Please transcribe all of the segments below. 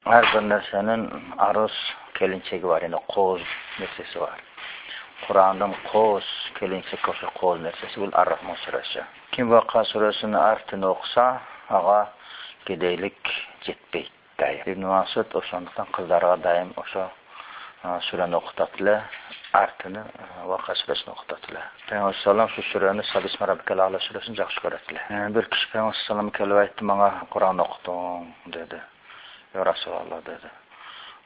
Her bir narsenin aruz kelinçeki var, yani qo'z nersesi var. Kur'an'dan qo'z kelinçeki olsa qo'z nersesi, bu Ar-Rahman suresi. Kim Vakka suresini artını okusa, ağa gedeylik jetpeydi. İbn Masud oşanlıktan kızlarga daim oşa sureni okutatlı, artını Vakka suresini okutatlı. Peygamber sallam şu sureni Sabisme Rabbikel A'la suresini жақсы көрәтілі. Bir kişi Peygamber sallam kelip aytdı, bana Kur'an okudun dedi. Ya Resulallah dedi.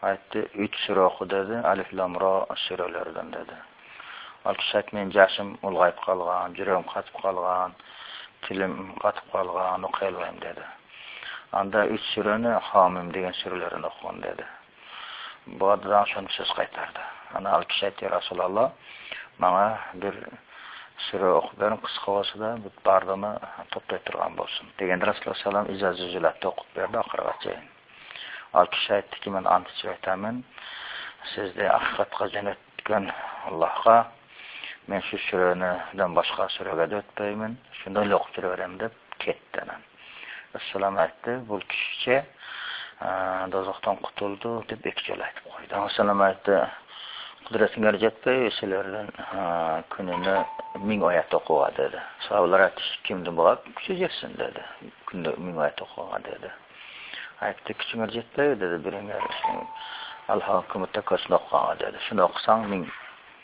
Aytdı, 3 sure oku dedi, Alif Lam Ra surelerden dedi. Al kişi men yaşım ulgayıp kalgan, yüreğim katıp kalgan, tilim katıp kalgan, okuyalmayım dedi. Anda 3 sureni Hamim degen surelerini okun dedi. Bu adıdan şunu söz kaytardı. Ana al kişi aytdı, ya Resulallah, bana bir sure okup verin, kısa olsa da bardığını toplayıp durgan bolsun. Degen Resulullah sallam icazı zülatte okup verdi, akıraga çeyin. Al kişi aytdı ki, men ant içip aytamen, sizde hakikatga jönötken Allah'a, men şu sureden başka surege de ötpeymin, şunda öyle okup verem dep ketdi. Vesselam aytdı, bu kişiçe dozoktan kutuldu dep iki jol aytıp koydu. Vesselam aytdı, kudretine jetpey, eselerden gününe 1000 ayet okuğa dedi. Sahabalar aytdı, kimdi bu? Küçüceksin dedi. Günde 1000 ayet okuğa dedi. Aytdı, küçüğüne jetpey dedi, biringer Allah hükümette kösünü okuğa dedi. Şunu okusan 1000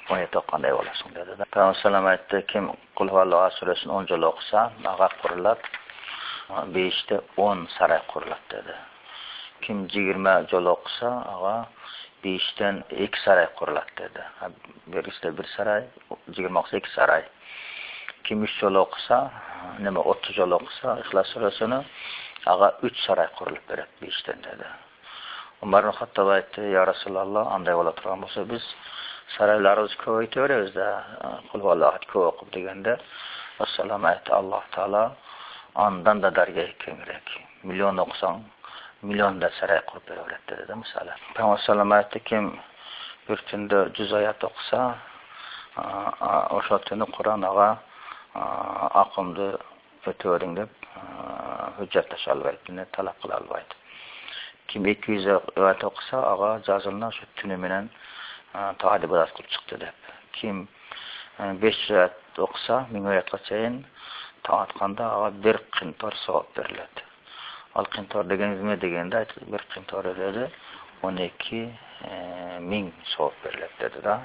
ayet okuğanday olasın dedi. Peygamber sallam aytdı, kim Kul Huvallahu suresini 10 jol okusa, ağa kurulat, 5'te 10 saray kurulat dedi. Kim 20 jol okusa, ağa 5'ten 2 saray kurulat dedi. Birisi bir saray, 20 okusa 2 saray. Kim 3 jol okusa, 30 jol okusa, İhlas suresini, ağa 3 saray kurulup beret 5'ten dedi. Umarın Hattab aytdı, ya Resulallah, anday ola turgan bolsa biz saraylarımızı köpeytip berебиз da, Kul Huvallahu köp okup degende, Vesselam aytdı, Allah Teala andan da darga kengrek. Milyon okusan, milyon da saray kurup beret dedi misala. Peygamber sallam aytdı, kim bir tünde 100 ayet okusa, oşo tünü Kur'an ağa akımdı ötüverin dep hüccetleş albaydı, talap kıl albaydı. Kim 200 ayet okusa, ağa жазылına şu tünü menen taadi badat kılıp çıktı dep. Kim 500 ayet okusa, 1000 ayetga çeyin taatqanda ağa 1 qintor savap beriledi. Al qintor degeniz ne degende aytdı, 1 qintor dedi, 12 1000 savap beriledi dedi da.